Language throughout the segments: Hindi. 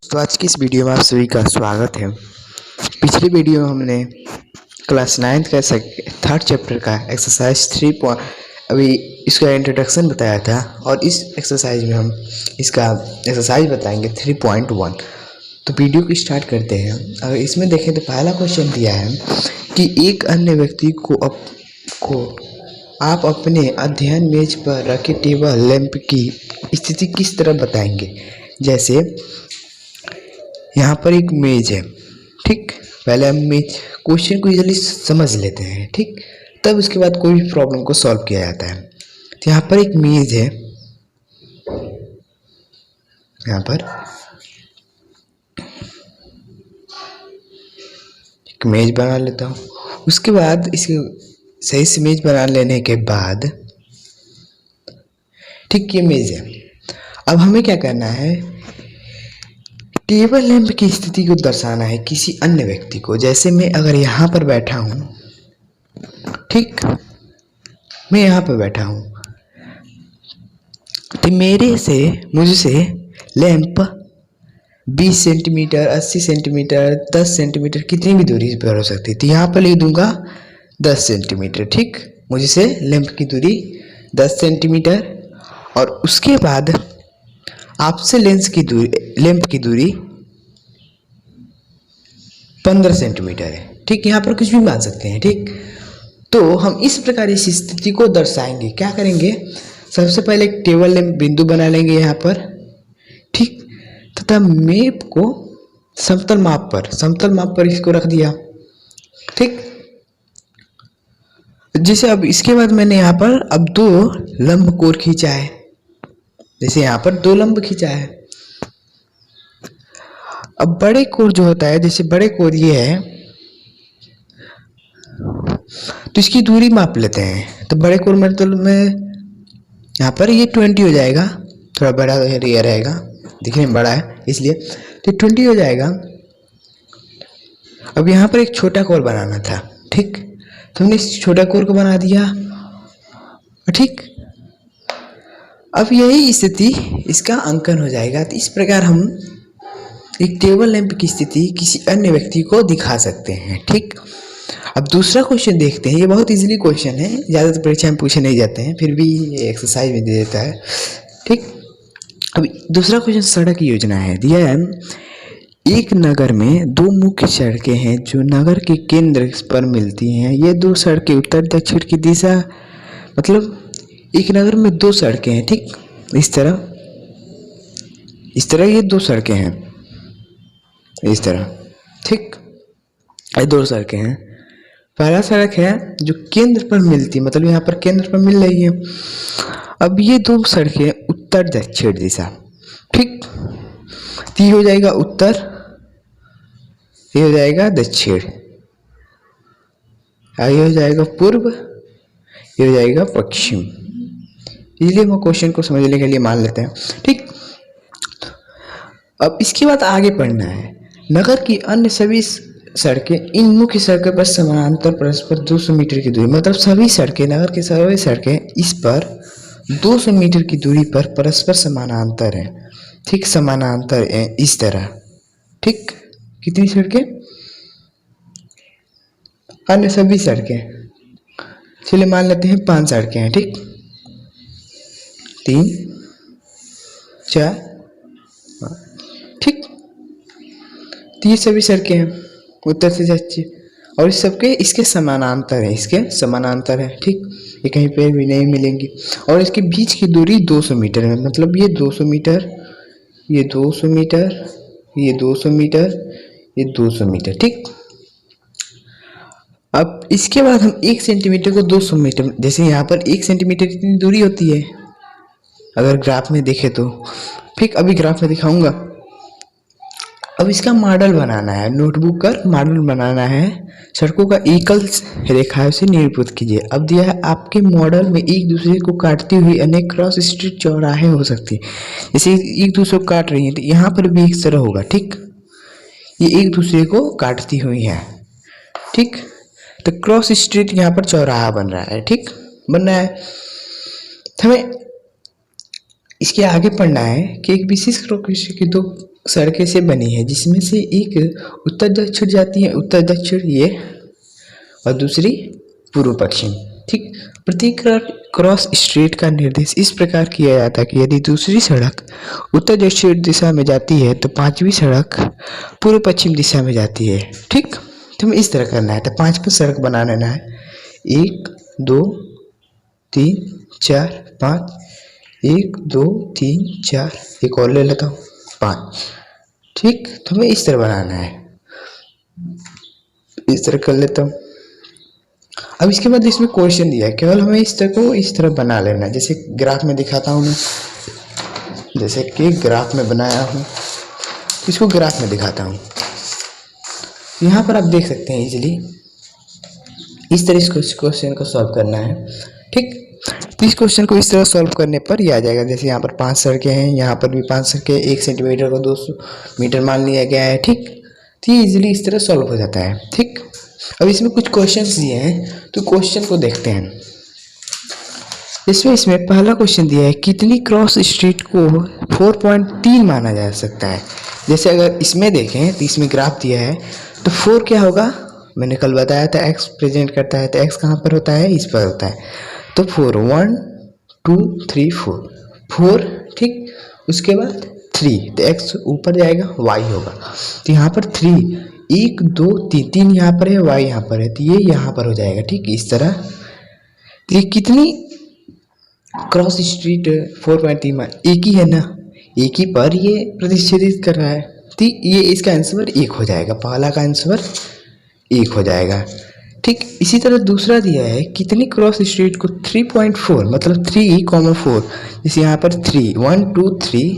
तो आज की इस वीडियो में आप सभी का स्वागत है। पिछली वीडियो में हमने क्लास 9th का थर्ड चैप्टर का एक्सरसाइज 3 अभी इसका इंट्रोडक्शन बताया था और इस एक्सरसाइज में हम इसका एक्सरसाइज बताएंगे 3.1। तो वीडियो को स्टार्ट करते हैं। अगर इसमें देखें तो पहला क्वेश्चन दिया है कि एक अन्य व्यक्ति को आप अपने अध्ययन मेज पर रखे टेबल लैंप की स्थिति किस तरह बताएंगे। जैसे यहाँ पर एक मेज है, ठीक। पहले हम मेज क्वेश्चन को इजीली समझ लेते हैं, ठीक। तब उसके बाद कोई भी प्रॉब्लम को सॉल्व किया जाता है। तो यहाँ पर एक मेज है, यहाँ पर एक मेज बना लेता हूँ। उसके बाद इसके सही से मेज बना लेने के बाद, ठीक, ये मेज है। अब हमें क्या करना है, टेबल लैंप की स्थिति को दर्शाना है किसी अन्य व्यक्ति को। जैसे मैं अगर यहाँ पर बैठा हूँ, ठीक, मैं यहाँ पर बैठा हूँ, तो मुझसे लैंप 20 सेंटीमीटर, 80 सेंटीमीटर, 10 सेंटीमीटर कितनी भी दूरी पर हो सकती है। तो यहाँ पर लिख दूंगा 10 सेंटीमीटर, ठीक। मुझसे लैंप की दूरी 10 सेंटीमीटर और उसके बाद आपसे लैंप की दूरी 15 सेंटीमीटर है, ठीक। यहाँ पर कुछ भी मान सकते हैं, ठीक। तो हम इस प्रकार इस स्थिति को दर्शाएंगे। क्या करेंगे, सबसे पहले एक टेबल लैंप बिंदु बना लेंगे यहाँ पर, ठीक, तथा मैप को समतल माप पर इसको रख दिया, ठीक। जैसे अब इसके बाद मैंने यहाँ पर अब 2 लंब कोर खींचा है। जैसे यहाँ पर 2 लंब खींचा है। अब बड़े कोर जो होता है, जैसे बड़े कोर ये है, तो इसकी दूरी माप लेते हैं। तो बड़े कोर मतलब में यहाँ पर ये 20 हो जाएगा, थोड़ा बड़ा एरिया रहेगा, दिखने में बड़ा है इसलिए, तो 20 हो जाएगा। अब यहाँ पर एक छोटा कोर बनाना था, ठीक, तो हमने इस छोटा कोर को बना दिया, ठीक। अब यही स्थिति इसका अंकन हो जाएगा। तो इस प्रकार हम एक टेबल लैंप की स्थिति किसी अन्य व्यक्ति को दिखा सकते हैं, ठीक। अब दूसरा क्वेश्चन देखते हैं। ये बहुत इजीली क्वेश्चन है, ज़्यादातर परीक्षा में पूछे नहीं जाते हैं, फिर भी ये एक्सरसाइज में दे देता है, ठीक। अब दूसरा क्वेश्चन सड़क योजना है, दिया है एक नगर में 2 मुख्य सड़कें हैं जो नगर के केंद्र पर मिलती हैं। ये 2 सड़कें उत्तर दक्षिण की दिशा, मतलब एक नगर में 2 सड़कें हैं, ठीक। इस तरह ये 2 सड़कें हैं, इस तरह, ठीक। ये 2 सड़कें हैं। पहला सड़क है जो केंद्र पर मिलती है, मतलब यहाँ पर केंद्र पर मिल रही है। अब ये 2 सड़कें उत्तर दक्षिण दिशा, ठीक। ये हो जाएगा उत्तर, ये हो जाएगा दक्षिण, ये हो जाएगा पूर्व, ये हो जाएगा पश्चिम। इसलिए हम क्वेश्चन को समझने के लिए मान लेते हैं, ठीक। अब इसके बाद आगे पढ़ना है। नगर की अन्य सभी सड़कें इन मुख्य सड़कों पर समानांतर परस्पर 200 मीटर की दूरी, मतलब सभी सड़कें, नगर की सभी सड़कें इस पर 200 मीटर की दूरी पर परस्पर समानांतर है, ठीक। समानांतर है इस तरह, ठीक। कितनी सड़कें, अन्य सभी सड़कें, चलिए मान लेते हैं 5 सड़कें हैं, ठीक। 3 4, ठीक। तो ये सभी सड़कें हैं उत्तर से दक्षिण और इस सबके इसके समानांतर है, इसके समानांतर है, ठीक। ये कहीं पे भी नहीं मिलेंगी और इसके बीच की दूरी 200 मीटर है, मतलब ये 200 मीटर, ये 200 मीटर, ये 200 मीटर, ये 200 मीटर, ठीक। अब इसके बाद हम 1 सेंटीमीटर को 200 मीटर, जैसे यहाँ पर 1 सेंटीमीटर कितनी दूरी होती है अगर ग्राफ में देखे तो, ठीक। अभी ग्राफ में दिखाऊंगा। अब इसका मॉडल बनाना है, नोटबुक का मॉडल बनाना है। सड़कों का एकल रेखा से निरूपित कीजिए। अब दिया है आपके मॉडल में एक दूसरे को काटती हुई अनेक क्रॉस स्ट्रीट चौराहे हो सकती है। जैसे एक दूसरे को काट रही है तो यहाँ पर भी इस तरह होगा, ठीक। ये एक दूसरे को काटती हुई है, ठीक। तो क्रॉस स्ट्रीट यहाँ पर चौराहा बन रहा है, ठीक, बन रहा है। हमें इसके आगे पढ़ना है कि एक विशेष क्रॉस की 2 सड़कें से बनी है, जिसमें से एक उत्तर दक्षिण जाती है, उत्तर दक्षिण ये, और दूसरी पूर्व पश्चिम। ठीक, प्रत्येक क्रॉस स्ट्रीट का निर्देश इस प्रकार किया जाता है कि यदि दूसरी सड़क उत्तर दक्षिण दिशा में जाती है तो पांचवी सड़क पूर्व पश्चिम दिशा में जाती है। ठीक, तो हमें इस तरह करना है। तो 5 सड़क बना लेना है, 1 2 3 4 5, 1 2 3 4, एक और ले लेता हूँ 5। ठीक, तो हमें इस तरह बनाना है, इस तरह कर लेता हूँ। अब इसके बाद इसमें क्वेश्चन दिया है, केवल हमें इस तरह को इस तरह बना लेना है। जैसे ग्राफ में दिखाता हूँ मैं, जैसे कि ग्राफ में बनाया हूँ, इसको ग्राफ में दिखाता हूँ। यहाँ पर आप देख सकते हैं इजीली इस तरह इस क्वेश्चन को सॉल्व करना है। ठीक, तो इस क्वेश्चन को इस तरह सॉल्व करने पर ये आ जाएगा। जैसे यहाँ पर 5 सड़कें हैं, यहाँ पर भी 5 सड़कें, 1 सेंटीमीटर को 200 मीटर मान लिया गया है। ठीक, तो ये इजीली इस तरह सॉल्व हो जाता है। ठीक, अब इसमें कुछ क्वेश्चंस दिए हैं, तो क्वेश्चन को देखते हैं। इसमें पहला क्वेश्चन दिया है, कितनी क्रॉस स्ट्रीट को 4.3 माना जा सकता है। जैसे अगर इसमें देखें तो इसमें ग्राफ दिया है, तो 4 क्या होगा, मैंने कल बताया था x प्रेजेंट करता है, तो x कहाँ पर होता है, इस पर होता है। तो 4 1 2 3 4। ठीक, उसके बाद 3, तो x ऊपर जाएगा, y होगा। तो यहाँ पर 3 1 2 3, 3 यहाँ पर है, y यहाँ पर है, तो ये यहाँ पर हो जाएगा। ठीक, इस तरह। तो ये कितनी क्रॉस स्ट्रीट 4.3 एक ही है ना, एक ही पर ये प्रतिच्छेदित कर रहा है, तो ये इसका आंसर 1 हो जाएगा, पहला का आंसर 1 हो जाएगा। ठीक, इसी तरह दूसरा दिया है, कितनी क्रॉस स्ट्रीट को 3.4 मतलब 3,4, जैसे यहाँ पर 3 1 2 3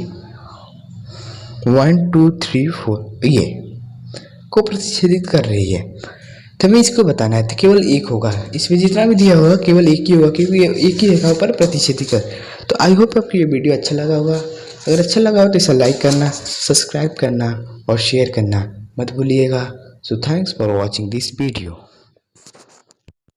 1 2 3 4 ये को प्रतिच्छेदित कर रही है। तो हमें इसको बताना है, तो केवल 1 होगा, इसमें जितना भी दिया होगा केवल 1 ही होगा, क्योंकि एक ही रेखा पर प्रतिच्छेदित कर। तो आई होप आपको ये वीडियो अच्छा लगा होगा। अगर अच्छा लगा हो तो इसे लाइक करना, सब्सक्राइब करना और शेयर करना मत भूलिएगा। So thanks for watching this video.